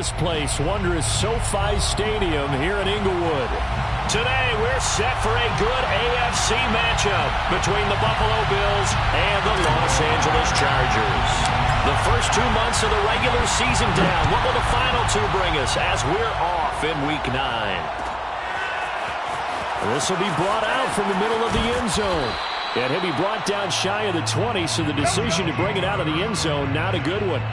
this place, wondrous SoFi Stadium here in Inglewood. Today, we're set for a good AFC matchup between the Buffalo Bills and the Los Angeles Chargers. The first 2 months of the regular season down. What will the final two bring us as we're off in Week 9? This will be brought out from the middle of the end zone. And he'll be brought down shy of the 20, so the decision to bring it out of the end zone, not a good one.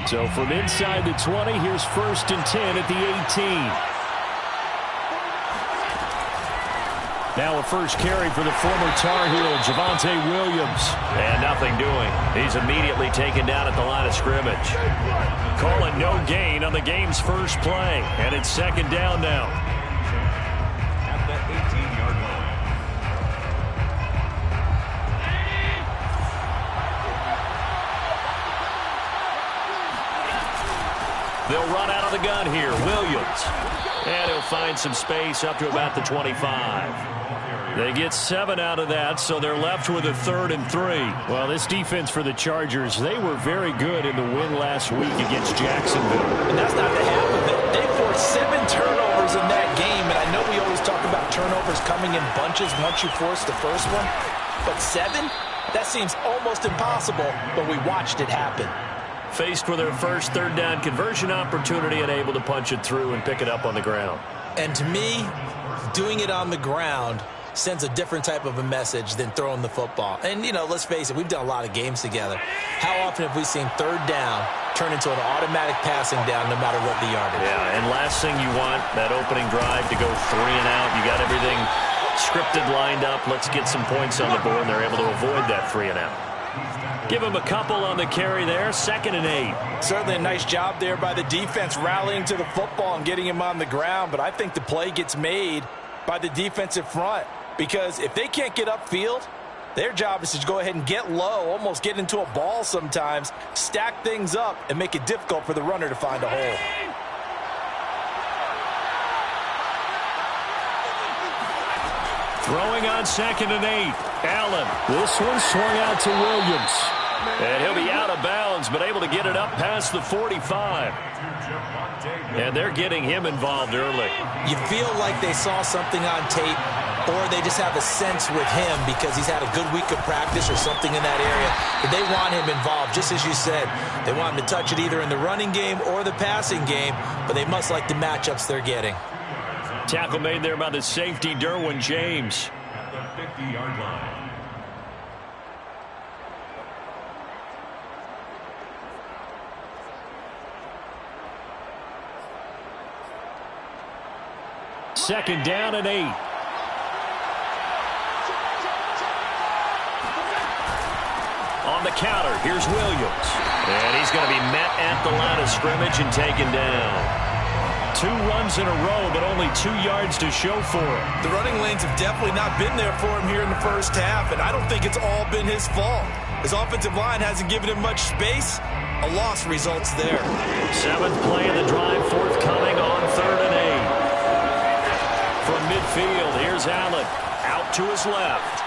So from inside the 20, here's 1st and 10 at the 18. Now a first carry for the former Tar Heel, Javonte Williams. And nothing doing. He's immediately taken down at the line of scrimmage. Calling no gain on the game's first play. And it's 2nd down now. At the 18-yard line. They'll run out of the gun here. Williams. And he'll find some space up to about the 25. They get 7 out of that, so they're left with a 3rd and 3. Well, this defense for the Chargers, they were very good in the win last week against Jacksonville. And that's not the half of it. They forced 7 turnovers in that game, and I know we always talk about turnovers coming in bunches once you force the first one. But 7? That seems almost impossible, but we watched it happen. Faced with their first 3rd down conversion opportunity and able to punch it through and pick it up on the ground. And to me, doing it on the ground sends a different type of a message than throwing the football. And, you know, let's face it, we've done a lot of games together. How often have we seen 3rd down turn into an automatic passing down no matter what the yardage? Yeah, and last thing you want, that opening drive to go 3 and out. You got everything scripted, lined up. Let's get some points on the board, and they're able to avoid that 3 and out. Give him a couple on the carry there. 2nd and 8. Certainly a nice job there by the defense rallying to the football and getting him on the ground. But I think the play gets made by the defensive front. Because if they can't get upfield, their job is to go ahead and get low, almost get into a ball sometimes, stack things up, and make it difficult for the runner to find a hole. Throwing on 2nd and 8. Allen. This one swung out to Williams. And he'll be out of bounds, but able to get it up past the 45. And they're getting him involved early. You feel like they saw something on tape, or they just have a sense with him because he's had a good week of practice or something in that area. But they want him involved, just as you said. They want him to touch it either in the running game or the passing game, but they must like the matchups they're getting. Tackle made there by the safety, Derwin James. At the 50-yard line. Second down and 8. On the counter, here's Williams. And he's going to be met at the line of scrimmage and taken down. 2 runs in a row, but only 2 yards to show for him. The running lanes have definitely not been there for him here in the first half, and I don't think it's all been his fault. His offensive line hasn't given him much space. A loss results there. 7th play of the drive, forthcoming on 3rd and 8. From midfield, here's Allen. Out to his left.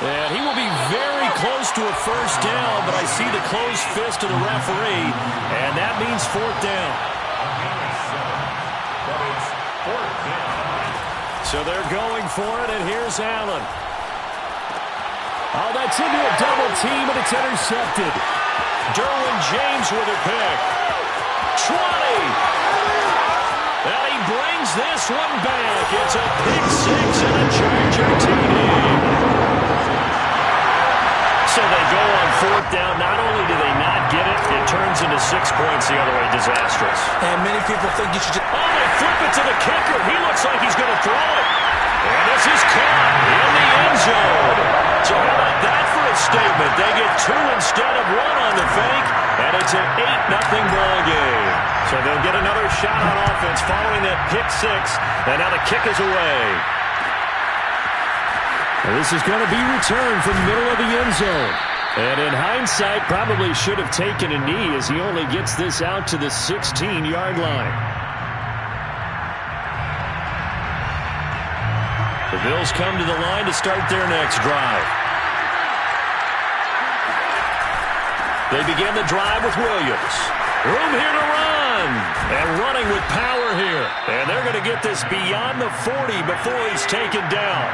And he will be very close to a first down, but I see the closed fist of the referee, and that means 4th down. So they're going for it, and here's Allen. Oh, that's into a double team, and it's intercepted. Derwin James with a pick. 20. And he brings this one back. It's a pick 6 and a Charger TD. So they go on 4th down. Not only do they not get it, it turns into 6 points the other way. Disastrous. And many people think you should just... Oh, they flip it to the kicker. He looks like he's going to throw it. And this is caught in the end zone. So how about that for a statement? They get 2 instead of 1 on the fake, and it's an 8-0 ball game. So they'll get another shot on offense following that pick 6, and now the kick is away. And this is going to be returned from the middle of the end zone. And in hindsight, probably should have taken a knee as he only gets this out to the 16-yard line. The The Bills come to the line to start their next drive. They begin the drive with Williams. Room here to run. And running with power here. And they're going to get this beyond the 40 before he's taken down.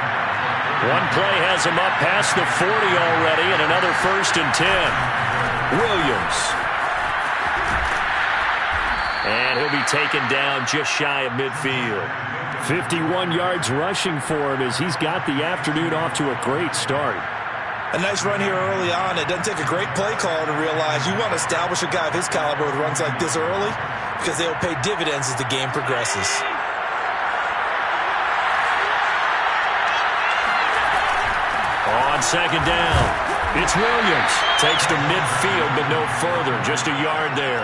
One play has him up past the 40 already, and another 1st and 10. Williams. And he'll be taken down just shy of midfield. 51 yards rushing for him as he's got the afternoon off to a great start. A nice run here early on. It doesn't take a great play caller to realize you want to establish a guy of his caliber with runs like this early because they'll pay dividends as the game progresses. On 2nd down, it's Williams. Takes to midfield, but no further. Just a yard there.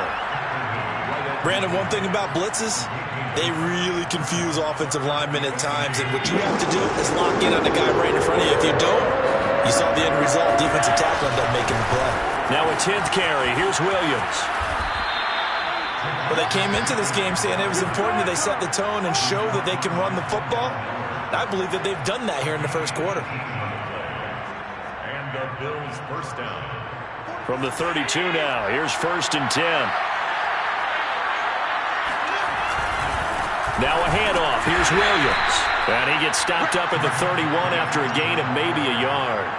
Brandon, one thing about blitzes, they really confuse offensive linemen at times, and what you have to do is lock in on the guy right in front of you. If you don't, you saw the end result. Defensive tackle ended up making the play. Now a 10th carry. Here's Williams. Well, they came into this game saying it was important that they set the tone and show that they can run the football. I believe that they've done that here in the first quarter. And the Bills first down. From the 32 now, here's 1st and 10. Now a handoff. Here's Williams. And he gets stopped up at the 31 after a gain of maybe a yard.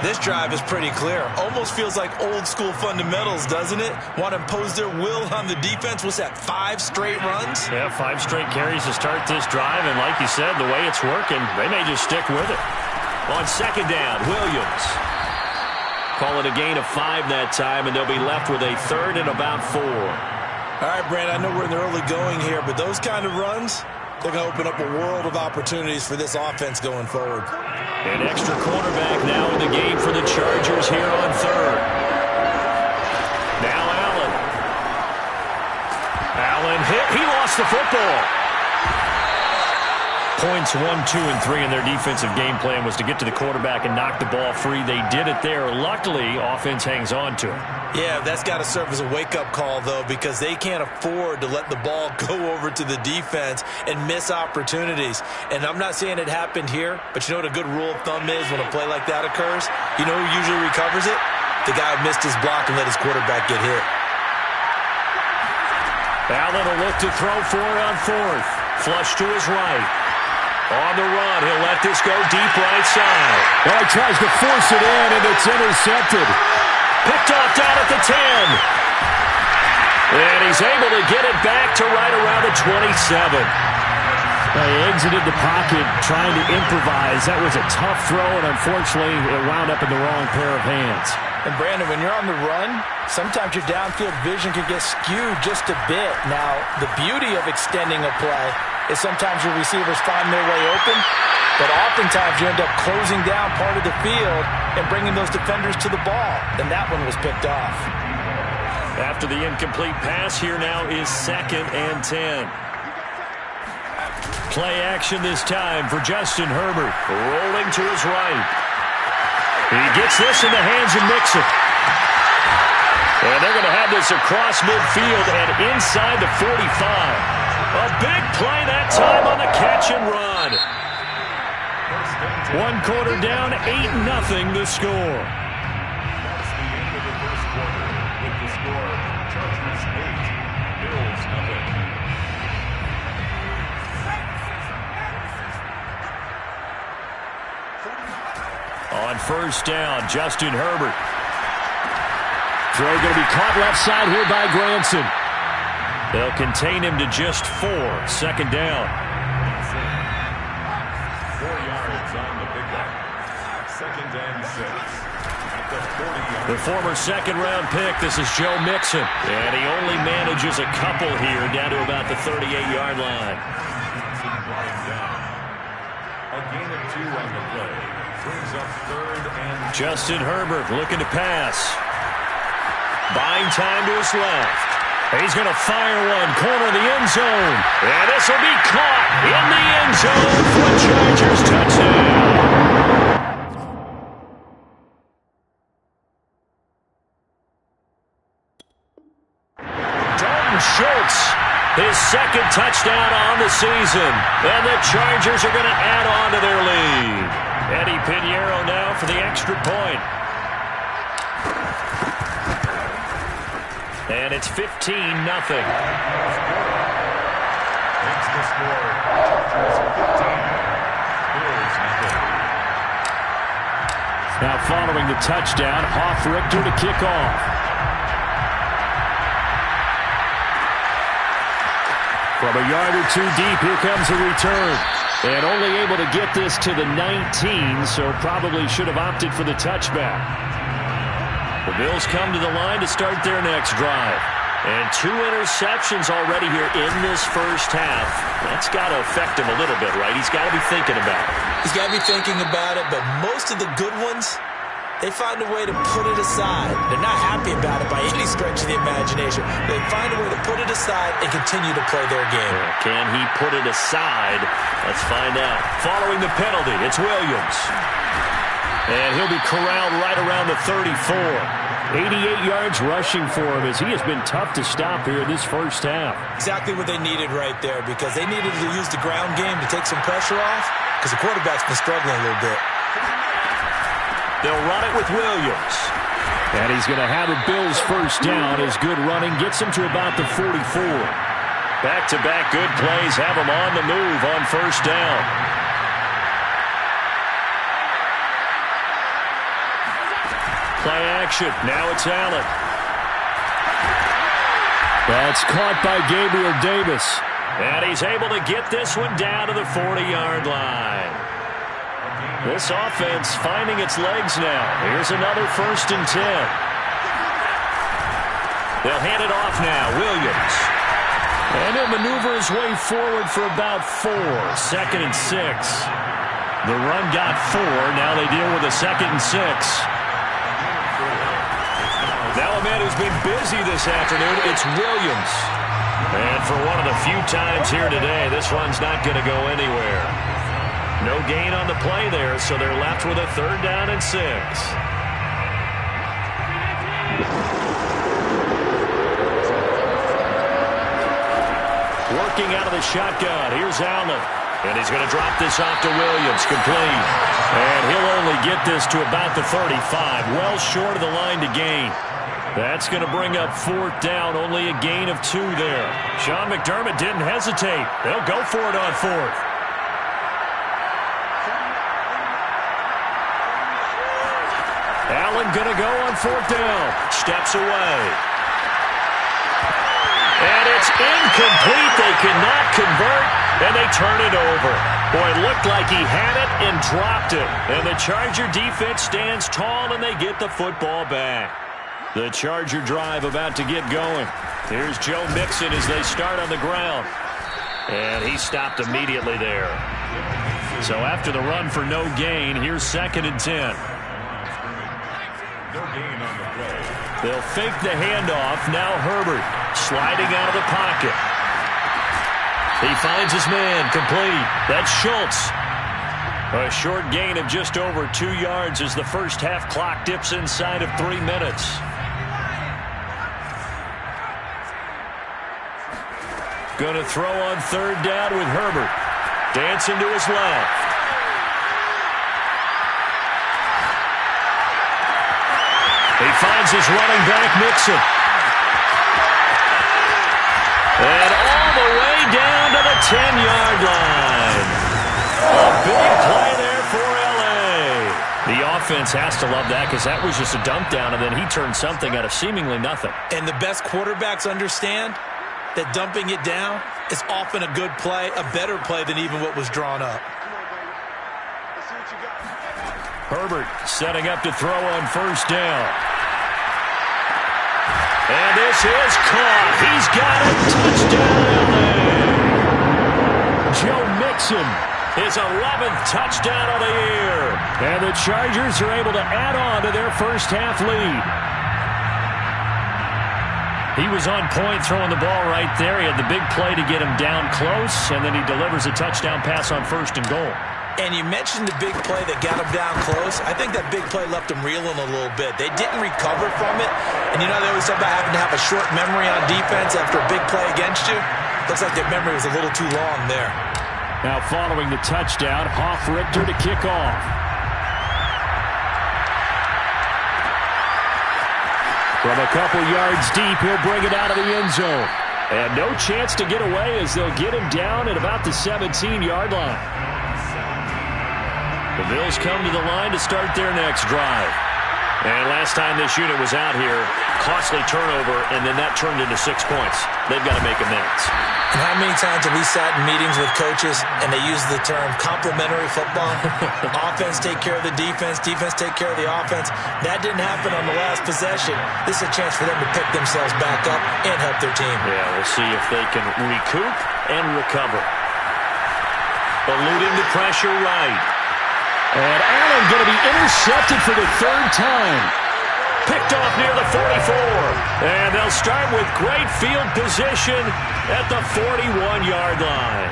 This drive is pretty clear. Almost feels like old school fundamentals, doesn't it? Want to impose their will on the defense. What's that, 5 straight runs? Yeah, 5 straight carries to start this drive. And like you said, the way it's working, they may just stick with it. On 2nd down, Williams. Call it a gain of 5 that time, and they'll be left with a 3rd and about 4. All right, Brand, I know we're in the early going here, but those kind of runs, they're going to open up a world of opportunities for this offense going forward. An extra quarterback now in the game for the Chargers here on 3rd. Now Allen. Allen hit. He lost the football. Points 1, 2, and 3 in their defensive game plan was to get to the quarterback and knock the ball free. They did it there. Luckily, offense hangs on to it. Yeah, that's got to serve as a wake-up call, though, because they can't afford to let the ball go over to the defense and miss opportunities. And I'm not saying it happened here, but you know what a good rule of thumb is when a play like that occurs? You know who usually recovers it? The guy who missed his block and let his quarterback get hit. Allen will look to throw for it on 4th. Flush to his right. On the run, he'll let this go deep right side. Well, he tries to force it in, and it's intercepted. Picked off down at the 10. And he's able to get it back to right around the 27. He exited the pocket trying to improvise. That was a tough throw, and unfortunately, it wound up in the wrong pair of hands. And, Brandon, when you're on the run, sometimes your downfield vision can get skewed just a bit. Now, the beauty of extending a play is sometimes your receivers find their way open, but oftentimes you end up closing down part of the field and bringing those defenders to the ball. And that one was picked off. After the incomplete pass, here now is 2nd and 10. Play action this time for Justin Herbert. Rolling to his right. He gets this in the hands of Mixon. And they're going to have this across midfield and inside the 45. A big play that time on the catch and run. 1 quarter down, 8-0 the score. That's the end of the first quarter with the score Chargers 8, Bills 0. On 1st down, Justin Herbert. Throw going to be caught left side here by Granson. They'll contain him to just 4. 2nd down. 4 yards on the pickup. 2nd and 6. At the 40-yard. The former 2nd-round pick, this is Joe Mixon. And he only manages a couple here down to about the 38-yard line. Brought him down. A gain of 2 on the play. Brings up 3rd and... Justin Herbert looking to pass. Buying time to his left. He's going to fire one, corner of the end zone. And this will be caught in the end zone for a Chargers touchdown. Dalton Schultz His second touchdown on the season. And the Chargers are going to add on to their lead. Eddie Pinheiro now for the extra point. And it's 15-0. Makes the score. Chargers 15. Bills nothing. Now following the touchdown, Hoff-Richter to kick off. From a yard or two deep, here comes a return. And only able to get this to the 19, so probably should have opted for the touchback. The Bills come to the line to start their next drive. And 2 interceptions already here in this first half. That's got to affect him a little bit, right? He's got to be thinking about it. He's got to be thinking about it, but most of the good ones, they find a way to put it aside. They're not happy about it by any stretch of the imagination. They find a way to put it aside and continue to play their game. Can he put it aside? Let's find out. Following the penalty, it's Williams. And he'll be corralled right around the 34. 88 yards rushing for him as he has been tough to stop here in this first half. Exactly what they needed right there, because they needed to use the ground game to take some pressure off, because the quarterback's been struggling a little bit. They'll run it with Williams. And he's going to have a Bills first down as good running gets him to about the 44. Back-to-back good plays have him on the move on first down. Play action. Now it's Allen. That's caught by Gabriel Davis. And he's able to get this one down to the 40-yard line. This offense finding its legs now. Here's another 1st and 10. They'll hand it off now. Williams. And he'll maneuver his way forward for about 4. 2nd and 6. The run got 4. Now they deal with a 2nd and 6. Now a man who's been busy this afternoon, it's Williams. And for one of the few times here today, this run's not going to go anywhere. No gain on the play there, so they're left with a 3rd down and 6. Working out of the shotgun, here's Allen. And he's going to drop this off to Williams, complete. And he'll only get this to about the 35, well short of the line to gain. That's going to bring up 4th down, only a gain of 2 there. Sean McDermott didn't hesitate. They'll go for it on 4th. Allen going to go on 4th down. Steps away. And it's incomplete. They cannot convert, and they turn it over. Boy, it looked like he had it and dropped it. And the Charger defense stands tall, and they get the football back. The Charger drive about to get going. Here's Joe Mixon as they start on the ground. And he stopped immediately there. So after the run for no gain, here's 2nd and 10. No gain on the play. They'll fake the handoff. Now Herbert sliding out of the pocket. He finds his man, complete. That's Schultz. A short gain of just over 2 yards as the first half clock dips inside of 3 minutes. Going to throw on 3rd down with Herbert. Dancing to his left. He finds his running back, Mixon. And all the way down to the 10-yard line. A big play there for L.A. The offense has to love that, because that was just a dump down, and then he turned something out of seemingly nothing. And the best quarterbacks understand that dumping it down is often a good play, a better play than even what was drawn up. Herbert setting up to throw on 1st down. And this is caught. He's got it. Touchdown, L.A. Joe Mixon, his 11th touchdown of the year. And the Chargers are able to add on to their first half lead. He was on point throwing the ball right there. He had the big play to get him down close, and then he delivers a touchdown pass on 1st and goal. And you mentioned the big play that got him down close. I think that big play left him reeling a little bit. They didn't recover from it. And you know they always talk about having to have a short memory on defense after a big play against you. Looks like their memory was a little too long there. Now following the touchdown, Hofrichter to kick off. From a couple yards deep, he'll bring it out of the end zone. And no chance to get away as they'll get him down at about the 17-yard line. The Bills come to the line to start their next drive. And last time this unit was out here, costly turnover, and then that turned into 6 points. They've got to make amends. And how many times have we sat in meetings with coaches and they use the term complementary football? Offense take care of the defense, defense take care of the offense. That didn't happen on the last possession. This is a chance for them to pick themselves back up and help their team. Yeah, we'll see if they can recoup and recover. Eluding the pressure right. And Allen going to be intercepted for the third time. Picked off near the 44. And they'll start with great field position at the 41-yard line.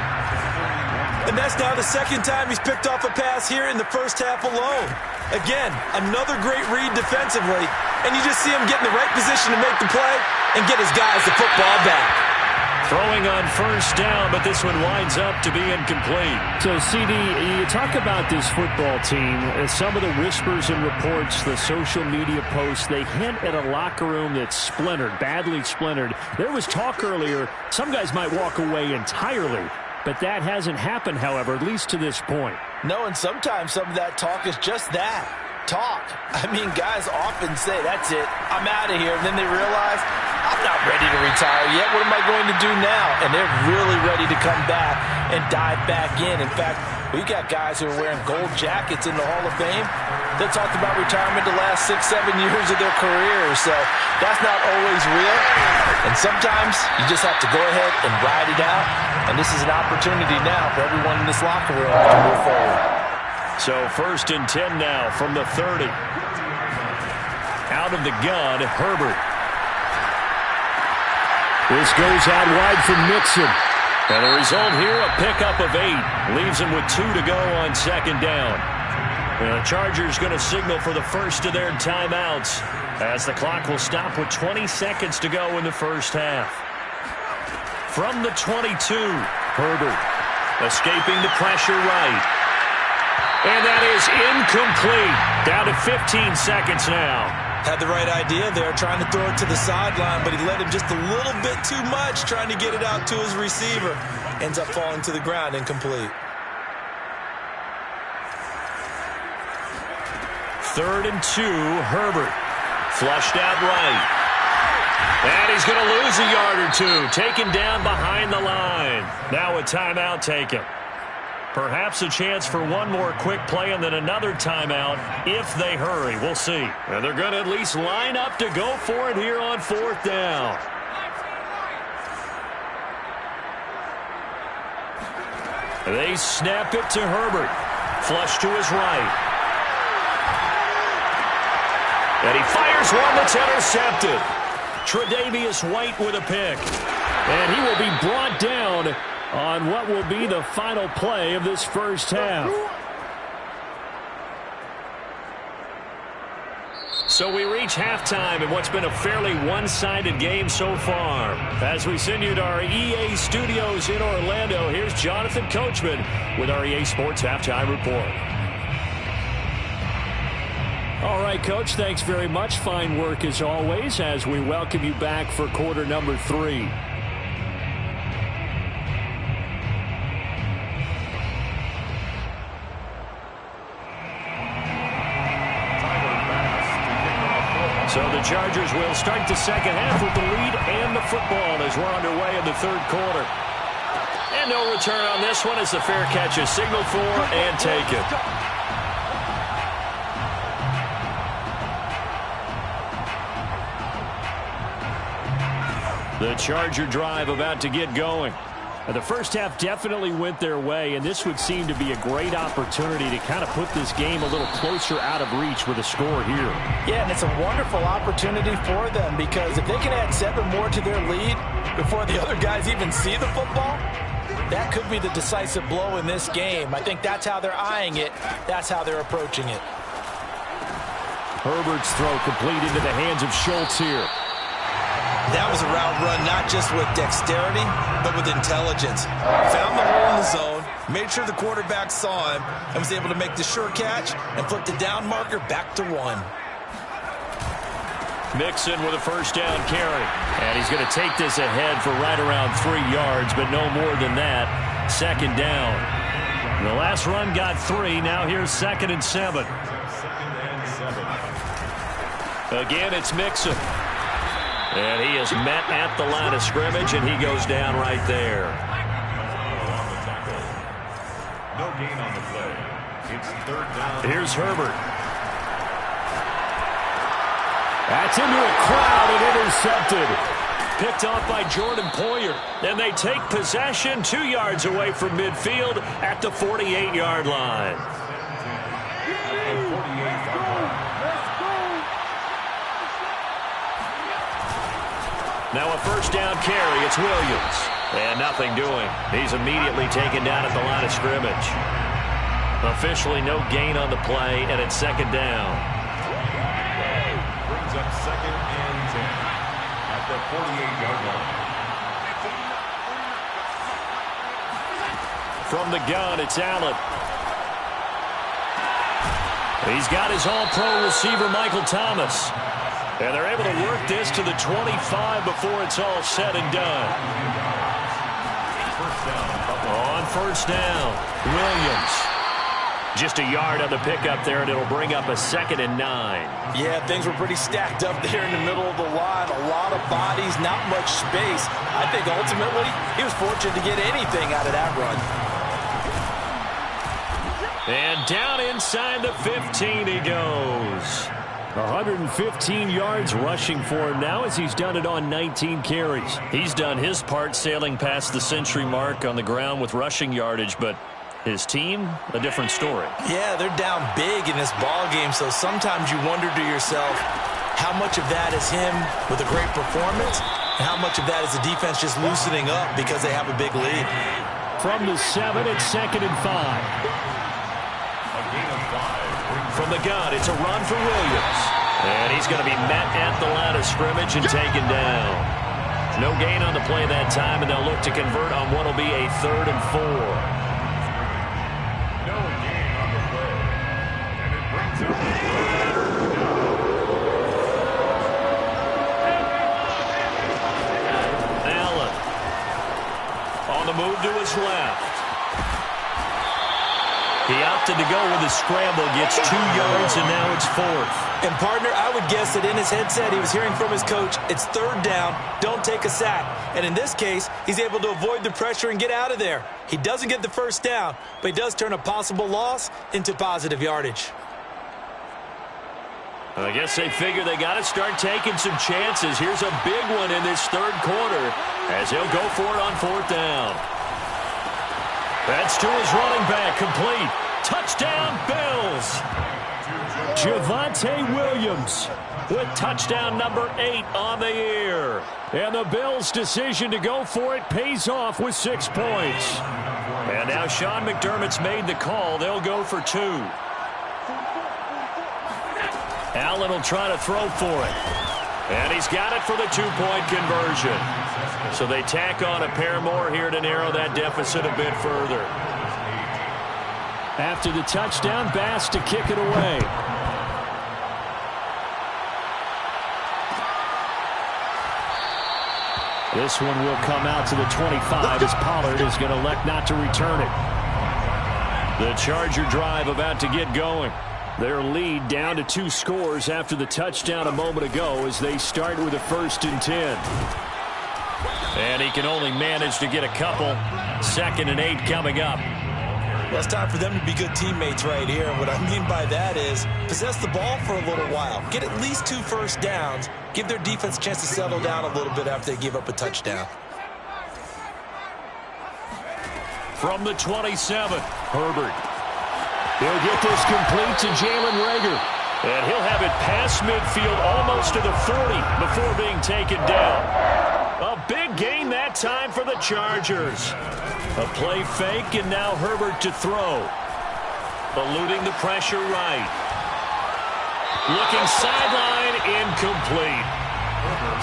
And that's now the second time he's picked off a pass here in the first half alone. Again, another great read defensively. And you just see him get in the right position to make the play and get his guys the football back. Throwing on first down, but this one winds up to be incomplete. So, CD, you talk about this football team. Some of the whispers and reports, the social media posts, they hint at a locker room that's splintered, badly splintered. There was talk earlier, some guys might walk away entirely. But that hasn't happened, however, at least to this point. No, and sometimes some of that talk is just that. Talk. I mean, guys often say, that's it, I'm out of here. And then they realize, I'm not ready to retire yet. What am I going to do now? And they're really ready to come back and dive back in. In fact, we got guys who are wearing gold jackets in the Hall of Fame. They talked about retirement the last 6-7 years of their careers. So that's not always real. And sometimes you just have to go ahead and ride it out. And this is an opportunity now for everyone in this locker room to move forward. So 1st and 10 now from the 30. Out of the gun, Herbert. This goes out wide from Mixon. And the result here, a pickup of 8. Leaves him with 2 to go on 2nd down. And the Chargers going to signal for the first of their timeouts as the clock will stop with 20 seconds to go in the first half. From the 22, Herbert escaping the pressure right. And that is incomplete. Down to 15 seconds now. Had the right idea there, trying to throw it to the sideline, but he let him just a little bit too much, trying to get it out to his receiver. Ends up falling to the ground, incomplete. 3rd and 2, Herbert. Flushed out right. And he's going to lose a yard or two. Taken down behind the line. Now a timeout taken. Perhaps a chance for one more quick play and then another timeout if they hurry. We'll see. And they're going to at least line up to go for it here on 4th down. They snap it to Herbert. Flush to his right. And he fires one that's intercepted. Tre'Davious White with a pick. And he will be brought down on what will be the final play of this first half. So we reach halftime in what's been a fairly one-sided game so far. As we send you to our EA studios in Orlando, here's Jonathan Coachman with our EA Sports Halftime Report. All right, Coach, thanks very much. Fine work as always as we welcome you back for quarter number 3. So the Chargers will start the second half with the lead and the football as we're underway in the 3rd quarter. And no return on this one as the fair catch is signaled for and taken. The Charger drive about to get going. The first half definitely went their way, and this would seem to be a great opportunity to kind of put this game a little closer out of reach with a score here. Yeah, and it's a wonderful opportunity for them because if they can add 7 more to their lead before the other guys even see the football, that could be the decisive blow in this game. I think that's how they're eyeing it. That's how they're approaching it. Herbert's throw complete into the hands of Schultz here. That was a route run not just with dexterity, but with intelligence. Found the hole in the zone, made sure the quarterback saw him, and was able to make the sure catch and flip the down marker back to 1. Mixon with a first down carry. And he's going to take this ahead for right around 3 yards, but no more than that. Second down. The last run got 3. Now here's 2nd and 7. Again, it's Mixon. And he is met at the line of scrimmage, and he goes down right there. No gain on the play. It's 3rd down. Here's Herbert. That's into a crowd and intercepted. Picked off by Jordan Poyer. And they take possession 2 yards away from midfield at the 48-yard line. Now a first down carry. It's Williams. And nothing doing. He's immediately taken down at the line of scrimmage. Officially no gain on the play, and it's 2nd down. Brings up 2nd and 10 at the 48-yard line. From the gun, it's Allen. He's got his all-pro receiver, Michael Thomas. And they're able to work this to the 25 before it's all said and done. On first down, Williams. Just a yard on the pickup there, and it'll bring up a 2nd and 9. Yeah, things were pretty stacked up there in the middle of the line. A lot of bodies, not much space. I think ultimately he was fortunate to get anything out of that run. And down inside the 15 he goes. 115 yards rushing for him now as he's done it on 19 carries. He's done his part sailing past the century mark on the ground with rushing yardage, but his team, a different story. Yeah, they're down big in this ball game, so sometimes you wonder to yourself how much of that is him with a great performance and how much of that is the defense just loosening up because they have a big lead. From the 7, it's 2nd and 5. From the gun, it's a run for Williams. And he's going to be met at the line of scrimmage and taken down. No gain on the play that time, and they'll look to convert on what will be a 3rd and 4. No gain on the play. And it brings up the 3rd. Allen. On the move to his left. He opted to go with a scramble, gets 2 yards, and now it's 4th. And, partner, I would guess that in his headset he was hearing from his coach, it's 3rd down, don't take a sack. And in this case, he's able to avoid the pressure and get out of there. He doesn't get the first down, but he does turn a possible loss into positive yardage. I guess they figure they got to start taking some chances. Here's a big one in this 3rd quarter as he'll go for it on 4th down. That's to his running back, complete. Touchdown, Bills. Javonte Williams with touchdown number 8 on the year. And the Bills' decision to go for it pays off with 6 points. And now Sean McDermott's made the call. They'll go for 2. Allen will try to throw for it. And he's got it for the 2-point conversion. So they tack on a pair more here to narrow that deficit a bit further. After the touchdown, Bass to kick it away. This one will come out to the 25 as Pollard is going to elect not to return it. The Charger drive about to get going. Their lead down to 2 scores after the touchdown a moment ago as they start with a 1st and 10. And he can only manage to get a couple. 2nd and 8 coming up. Well, it's time for them to be good teammates right here. And what I mean by that is possess the ball for a little while. Get at least 2 first downs. Give their defense a chance to settle down a little bit after they give up a touchdown. From the 27, Herbert. He'll get this complete to Jalen Reagor. And he'll have it past midfield almost to the 40 before being taken down. A big gain that time for the Chargers. A play fake, and now Herbert to throw. Eluding the pressure right. Looking sideline, incomplete.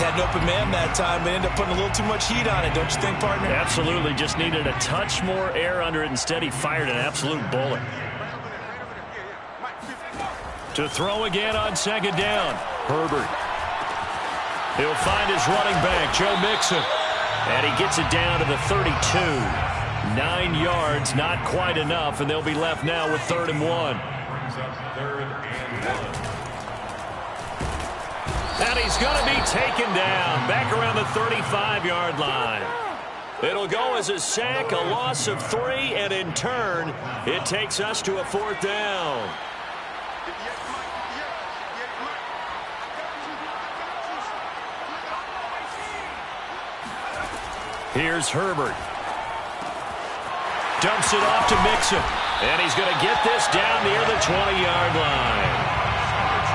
Had an open man that time, but ended up putting a little too much heat on it, don't you think, partner? Absolutely. Just needed a touch more air under it. Instead, he fired an absolute bullet. To throw again on second down. Herbert. He'll find his running back, Joe Mixon. And he gets it down to the 32. 9 yards, not quite enough, and they'll be left now with 3rd and 1. Brings up 3rd and 1. And he's going to be taken down back around the 35-yard line. It'll go as a sack, a loss of 3, and in turn, it takes us to a 4th down. Here's Herbert. Dumps it off to Mixon. And he's going to get this down near the 20-yard line.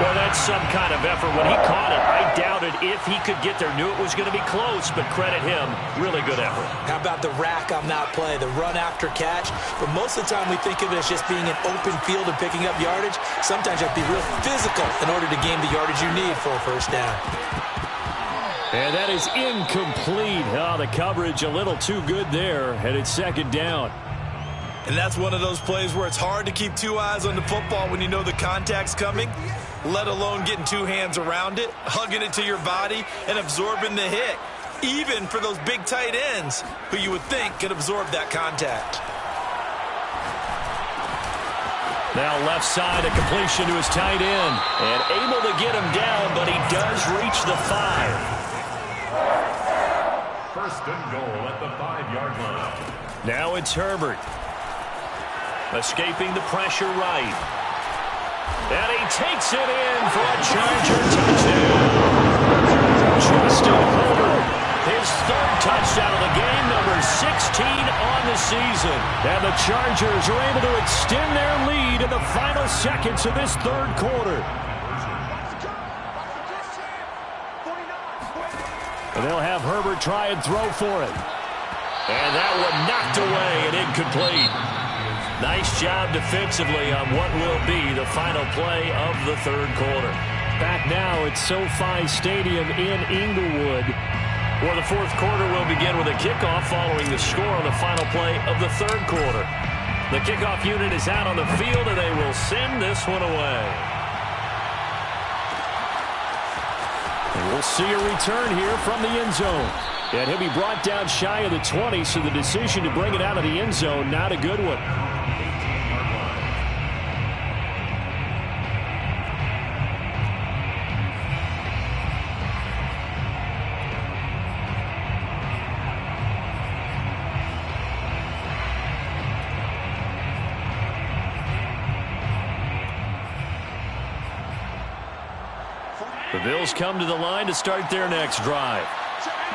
Well, that's some kind of effort. When he caught it, I doubted if he could get there. Knew it was going to be close, but credit him. Really good effort. How about the rack on that play, the run after catch? But most of the time we think of it as just being an open field and picking up yardage. Sometimes you have to be real physical in order to gain the yardage you need for a first down. And that is incomplete. Oh, the coverage a little too good there, and it's 2nd down. And that's one of those plays where it's hard to keep 2 eyes on the football when you know the contact's coming, let alone getting 2 hands around it, hugging it to your body, and absorbing the hit, even for those big tight ends who you would think could absorb that contact. Now left side, a completion to his tight end, and able to get him down, but he does reach the 5. 1st and goal at the 5-yard line. Now it's Herbert. Escaping the pressure right. And he takes it in for a Charger touchdown. Justin Herbert, his 3rd touchdown of the game, number 16 on the season. And the Chargers are able to extend their lead in the final seconds of this 3rd quarter. And they'll have Herbert try and throw for it. And that one knocked away and incomplete. Nice job defensively on what will be the final play of the 3rd quarter. Back now at SoFi Stadium in Inglewood, where the 4th quarter will begin with a kickoff following the score on the final play of the 3rd quarter. The kickoff unit is out on the field, and they will send this one away. And we'll see a return here from the end zone. And he'll be brought down shy of the 20, so the decision to bring it out of the end zone, not a good one. The Bills come to the line to start their next drive.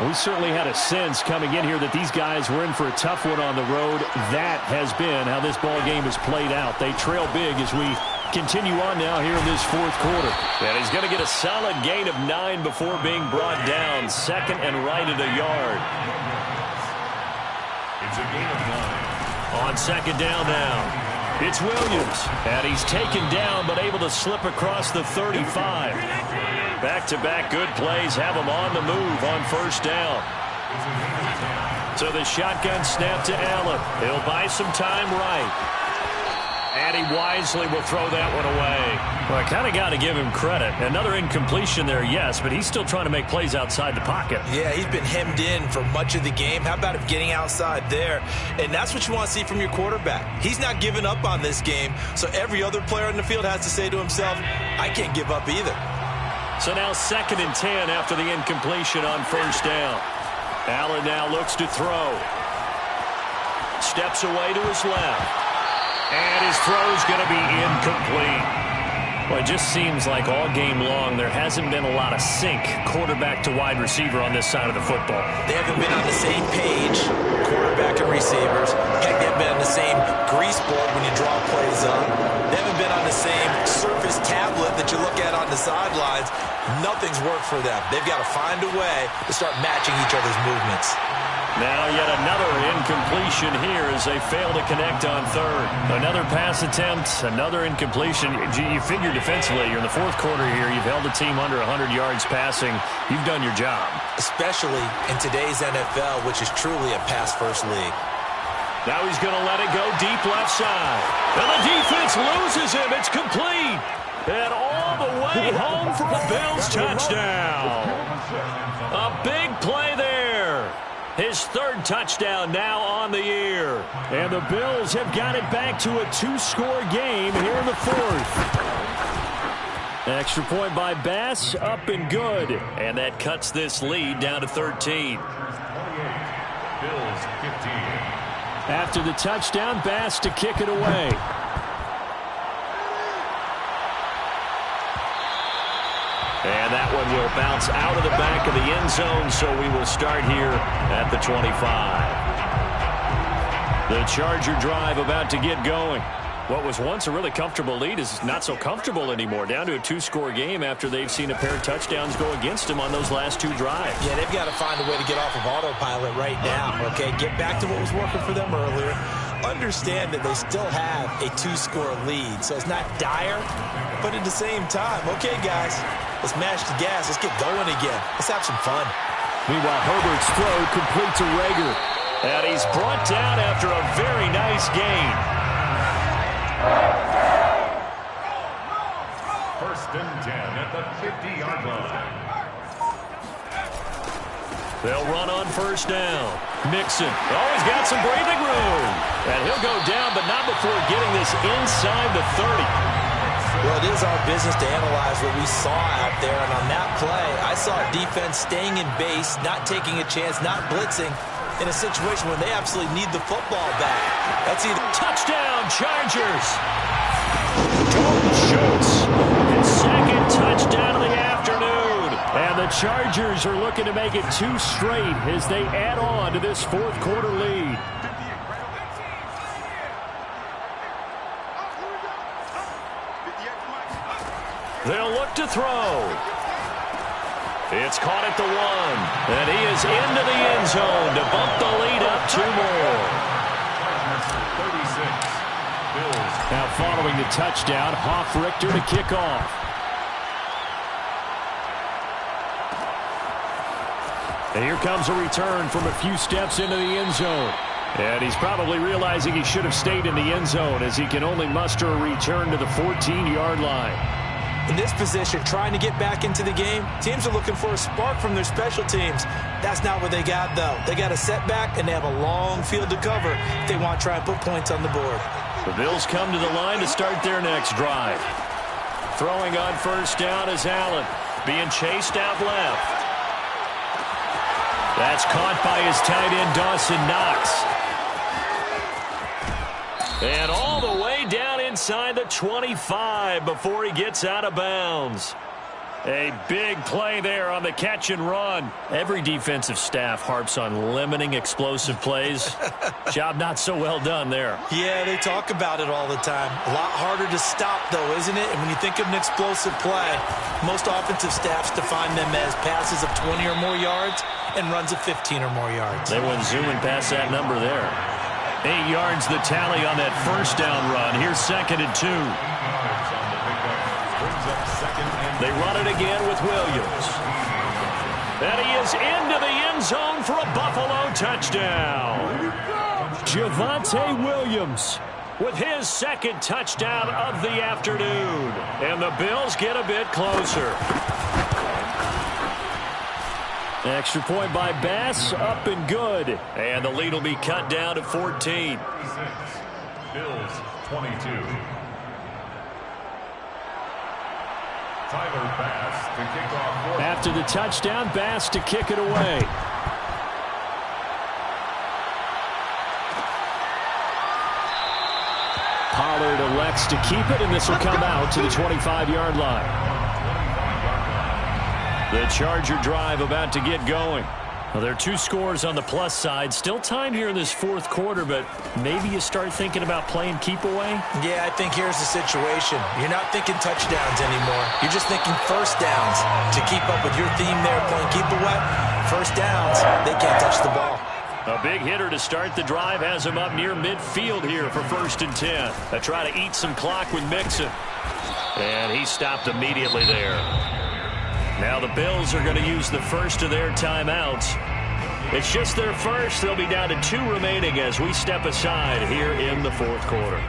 We certainly had a sense coming in here that these guys were in for a tough one on the road. That has been how this ball game has played out. They trail big as we continue on now here in this 4th quarter. And he's going to get a solid gain of 9 before being brought down. 2nd and right at a yard. It's a gain of 9. On 2nd down now, it's Williams. And he's taken down but able to slip across the 35. Back-to-back good plays have him on the move on 1st down. So the shotgun snap to Allen. He'll buy some time right. And he wisely will throw that one away. Well, I kind of got to give him credit. Another incompletion there, yes, but he's still trying to make plays outside the pocket. Yeah, he's been hemmed in for much of the game. How about him getting outside there? And that's what you want to see from your quarterback. He's not giving up on this game, so every other player in the field has to say to himself, I can't give up either. So now 2nd and 10 after the incompletion on 1st down. Allen now looks to throw. Steps away to his left. And his throw's going to be incomplete. Well, it just seems like all game long there hasn't been a lot of sync quarterback to wide receiver on this side of the football. They haven't been on the same page, quarterback and receivers. Heck, they haven't been on the same grease board when you draw plays up. They haven't been on the same Surface tablet that you look at on the sidelines. Nothing's worked for them. They've got to find a way to start matching each other's movements. Now yet another incompletion here as they fail to connect on third. Another pass attempt, another incompletion. You figure defensively, you're in the fourth quarter here. You've held the team under 100 yards passing. You've done your job. Especially in today's NFL, which is truly a pass-first league. Now he's going to let it go deep left side. And the defense loses him. It's complete. And all the way home for a Bills touchdown. A big play there. His third touchdown now on the year. And the Bills have got it back to a 2-score game here in the fourth. Extra point by Bass, up and good. And that cuts this lead down to 13. Bills 15. After the touchdown, Bass to kick it away. And that one will bounce out of the back of the end zone, so we will start here at the 25. The Charger drive about to get going. What was once a really comfortable lead is not so comfortable anymore. Down to a 2-score game after they've seen a pair of touchdowns go against them on those last 2 drives. Yeah, they've got to find a way to get off of autopilot right now, okay? Get back to what was working for them earlier. Understand that they still have a 2-score lead, so it's not dire, but at the same time, okay, guys, let's mash the gas. Let's get going again. Let's have some fun. Meanwhile, Herbert's throw complete to Rager. And he's brought down after a very nice gain. First and 10 at the 50-yard line. They'll run on first down. Mixon. Oh, he's got some breathing room. And he'll go down, but not before getting this inside the 30. Well, it is our business to analyze what we saw out there. And on that play, I saw defense staying in base, not taking a chance, not blitzing in a situation where they absolutely need the football back. That's either touchdown, Chargers. Dalton Schultz, his second touchdown of the afternoon. And the Chargers are looking to make it 2 straight as they add on to this fourth quarter lead. They'll look to throw. It's caught at the 1. And he is into the end zone to bump the lead up 2 more. 36. Bills. Now following the touchdown, Hoff-Richter to kick off. And here comes a return from a few steps into the end zone. And he's probably realizing he should have stayed in the end zone as he can only muster a return to the 14-yard line. In this position, trying to get back into the game, teams are looking for a spark from their special teams. That's not what they got, though. They got a setback, and they have a long field to cover if they want to try and put points on the board. The Bills come to the line to start their next drive. Throwing on first down is Allen, being chased out left. That's caught by his tight end, Dawson Knox. And all the way down inside the 25 before he gets out of bounds. A big play there on the catch and run. Every defensive staff harps on limiting explosive plays. Job not so well done there. Yeah, they talk about it all the time. A lot harder to stop, though, isn't it? And when you think of an explosive play, most offensive staffs define them as passes of 20 or more yards and runs of 15 or more yards. They went zooming past that number there. 8 yards the tally on that first down run. Here's 2nd and 2. They run it again with Williams. And he is into the end zone for a Buffalo touchdown. Javonte Williams with his 2nd touchdown of the afternoon. And the Bills get a bit closer. Extra point by Bass, up and good. And the lead will be cut down to 14. Bills 22. Tyler Bass to kick off. After the touchdown, Bass to kick it away. Pollard elects to keep it, and this will come out to the 25-yard line. The Charger drive about to get going. Well, there are two scores on the plus side. Still time here in this fourth quarter, but maybe you start thinking about playing keep away? Yeah, I think here's the situation. You're not thinking touchdowns anymore. You're just thinking first downs. To keep up with your theme there, playing keep away, first downs, they can't touch the ball. A big hitter to start the drive has him up near midfield here for 1st and 10. They try to eat some clock with Mixon. And he stopped immediately there. Now the Bills are going to use the first of their timeouts. It's just their first. They'll be down to 2 remaining as we step aside here in the fourth quarter.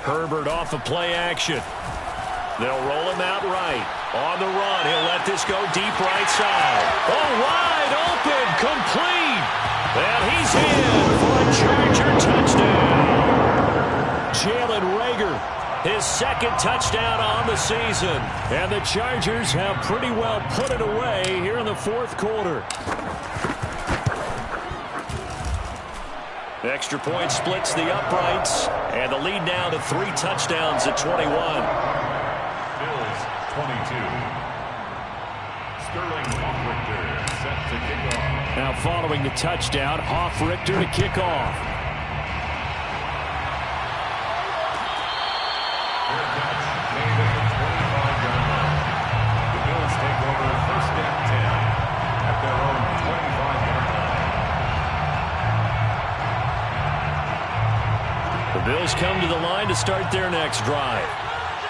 Herbert off of play action. They'll roll him out right. On the run, he'll let this go deep right side. Oh, wide open, complete. And he's in for a Charger touchdown. Jalen Reagor, his 2nd touchdown on the season. And the Chargers have pretty well put it away here in the fourth quarter. Extra point splits the uprights. And the lead now to 3 touchdowns at 21. Bills 22. Sterling Hoffrichter set to kick off. Now following the touchdown, Hoffrichter to kick off. Fair catch made at the 25-yard line. The Bills take over 1st and 10 at their own 25-yard line. The Bills come to the line to start their next drive.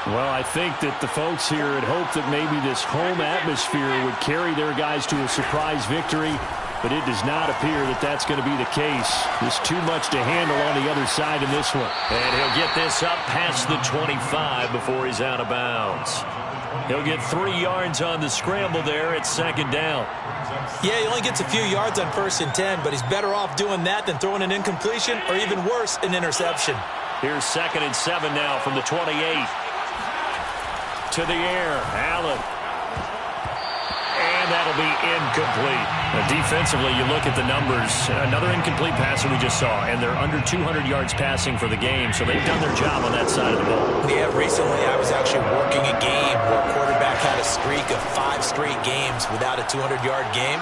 Well, I think that the folks here had hoped that maybe this home atmosphere would carry their guys to a surprise victory, but it does not appear that that's going to be the case. There's too much to handle on the other side in this one. And he'll get this up past the 25 before he's out of bounds. He'll get 3 yards on the scramble there at 2nd down. Yeah, he only gets a few yards on 1st and 10, but he's better off doing that than throwing an incompletion or even worse, an interception. Here's 2nd and 7 now from the 28. To the air, Allen. And that'll be incomplete. Now, defensively, you look at the numbers. Another incomplete passer we just saw, and they're under 200 yards passing for the game, so they've done their job on that side of the ball. Yeah, recently I was actually working a game where a quarterback had a streak of 5 straight games without a 200-yard game,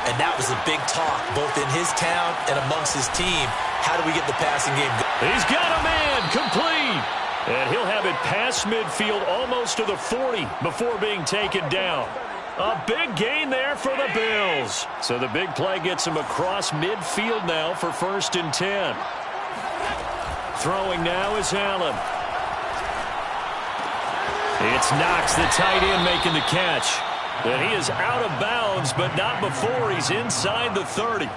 and that was a big talk, both in his town and amongst his team. How do we get the passing game going? He's got a man, complete. And he'll have it past midfield almost to the 40 before being taken down. A big gain there for the Bills. So the big play gets him across midfield now for 1st and 10. Throwing now is Allen. It's Knox, the tight end, making the catch. And he is out of bounds, but not before he's inside the 30.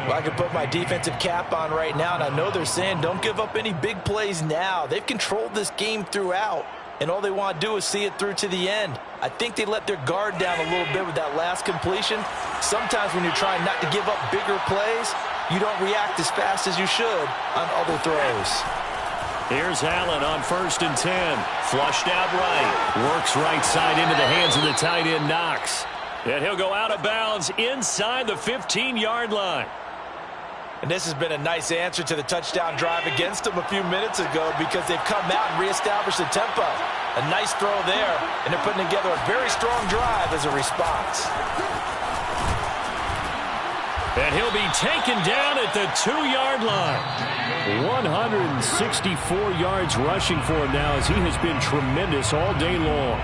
Well, I can put my defensive cap on right now, and I know they're saying don't give up any big plays now. They've controlled this game throughout, and all they want to do is see it through to the end. I think they let their guard down a little bit with that last completion. Sometimes when you're trying not to give up bigger plays, you don't react as fast as you should on other throws. Here's Allen on 1st and 10. Flushed out right. Works right side into the hands of the tight end, Knox. And he'll go out of bounds inside the 15-yard line. And this has been a nice answer to the touchdown drive against them a few minutes ago because they've come out and reestablished the tempo. A nice throw there, and they're putting together a very strong drive as a response. And he'll be taken down at the 2-yard line. 164 yards rushing for him now as he has been tremendous all day long.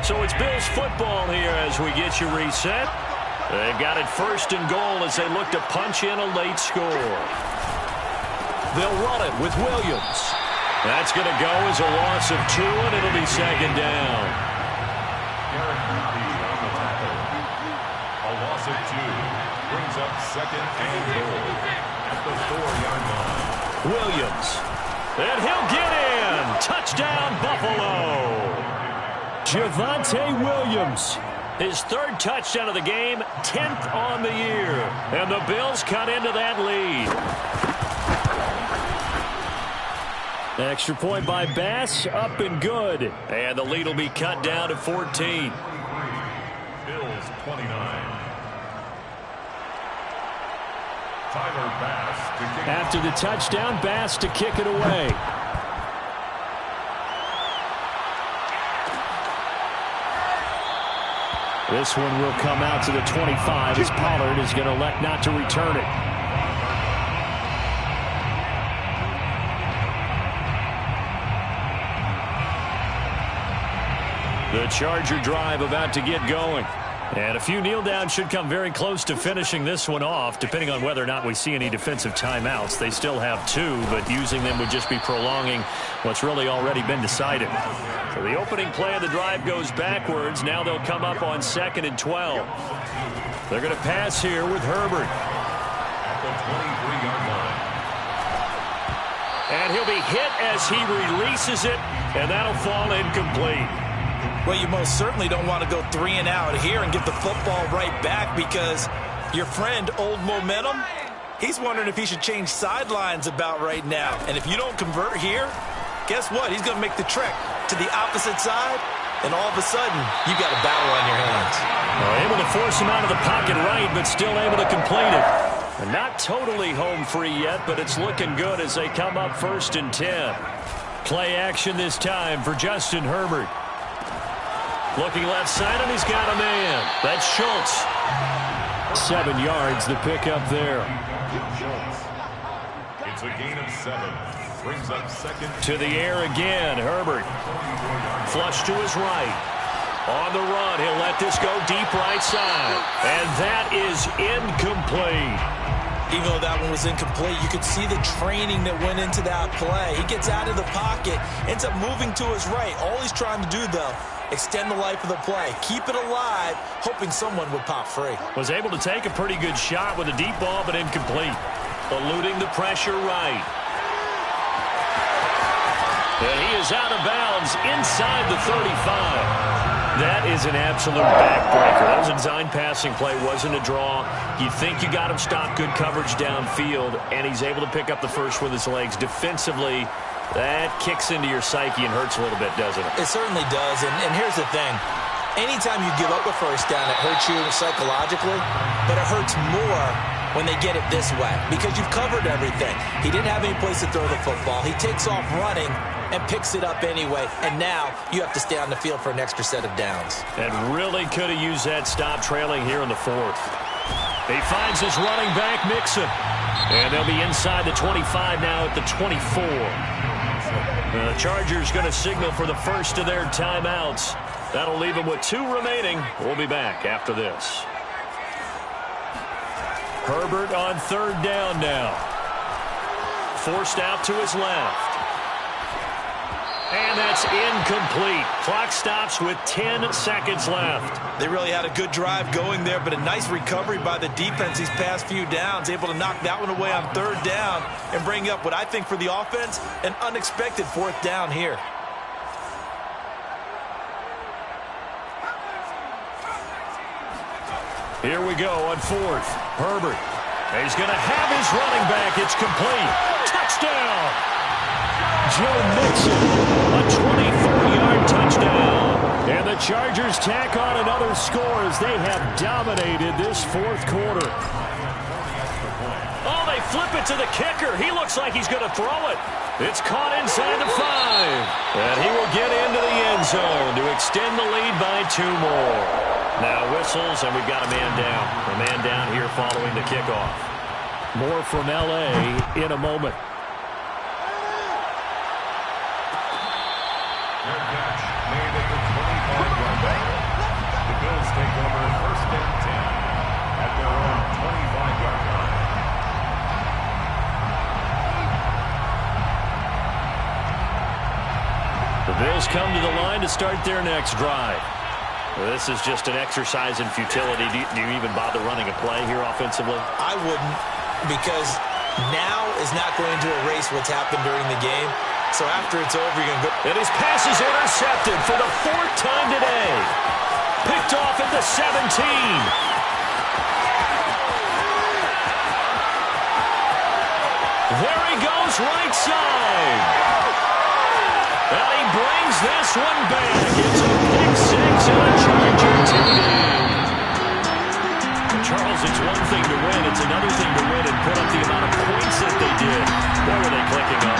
So it's Bills football here as we get you reset. They've got it 1st and goal as they look to punch in a late score. They'll run it with Williams. That's going to go as a loss of 2, and it'll be 2nd down. Garrett Murphy on the tackle. A loss of 2 brings up 2nd and goal at the 4-yard line. Williams. And he'll get in. Touchdown, Buffalo. Javonte Williams, his 3rd touchdown of the game, 10th on the year. And the Bills cut into that lead. Extra point by Bass, up and good. And the lead will be cut down to 14. Bills 29. Tyler Bass to kick. After the touchdown, Bass to kick it away. This one will come out to the 25 as Pollard is going to elect not to return it. The Charger drive about to get going. And a few kneel downs should come very close to finishing this one off, depending on whether or not we see any defensive timeouts. They still have 2, but using them would just be prolonging what's really already been decided. So the opening play of the drive goes backwards. Now they'll come up on 2nd and 12. They're going to pass here with Herbert. At the 23-yard line. And he'll be hit as he releases it, and that'll fall incomplete. Well, you most certainly don't want to go 3 and out here and get the football right back, because your friend, Old Momentum, he's wondering if he should change sidelines about right now. And if you don't convert here, guess what? He's going to make the trek to the opposite side, and all of a sudden, you got a battle on your hands. Able to force him out of the pocket right, but still able to complete it. And not totally home free yet, but it's looking good as they come up 1st and 10. Play action this time for Justin Herbert. Looking left side, and he's got a man. That's Schultz. 7 yards, the pickup there. It's a gain of 7. Brings up 2nd. To the air again, Herbert. Flush to his right. On the run, he'll let this go deep right side. And that is incomplete. Even though that one was incomplete, you could see the training that went into that play. He gets out of the pocket, ends up moving to his right. All he's trying to do, though, extend the life of the play. Keep it alive, hoping someone would pop free. Was able to take a pretty good shot with a deep ball, but incomplete. Eluding the pressure right. And he is out of bounds inside the 35. That is an absolute backbreaker. That was a designed passing play, wasn't a draw. You think you got him stopped, good coverage downfield, and he's able to pick up the first with his legs. Defensively, that kicks into your psyche and hurts a little bit, doesn't it? It certainly does, and here's the thing. Anytime you give up a first down, it hurts you psychologically, but it hurts more when they get it this way, because you've covered everything. He didn't have any place to throw the football. He takes off running and picks it up anyway, and now you have to stay on the field for an extra set of downs. And really could have used that stop trailing here in the 4th. He finds his running back, Mixon. And they'll be inside the 25 now at the 24. The Chargers going to signal for the first of their timeouts. That'll leave them with 2 remaining. We'll be back after this. Herbert on 3rd down now. Forced out to his left. And that's incomplete. Clock stops with 10 seconds left. They really had a good drive going there, but a nice recovery by the defense these past few downs, able to knock that one away on 3rd down and bring up what I think for the offense, an unexpected 4th down here. Here we go on 4th. Herbert. He's going to have his running back. It's complete. Touchdown! Joe Mixon, a 24-yard touchdown. And the Chargers tack on another score as they have dominated this 4th quarter. Oh, they flip it to the kicker. He looks like he's going to throw it. It's caught inside the 5. And he will get into the end zone to extend the lead by 2 more. Now whistles, and we've got a man down. A man down here following the kickoff. More from L.A. in a moment. Their catch made at the 25-yard line. The Bills take over 1st and 10 at their own 25-yard line. The Bills come to the line to start their next drive. This is just an exercise in futility. Do you even bother running a play here offensively? I wouldn't, because now is not going to erase what's happened during the game. So after it's over, you're going to go. And his pass is intercepted for the 4th time today. Picked off at the 17. There he goes, right side. And he brings this one back. It's a pick 6 and a Charger TD. Charles, it's one thing to win. It's another thing to win in put up the amount of points that they did. Boy, were they clicking on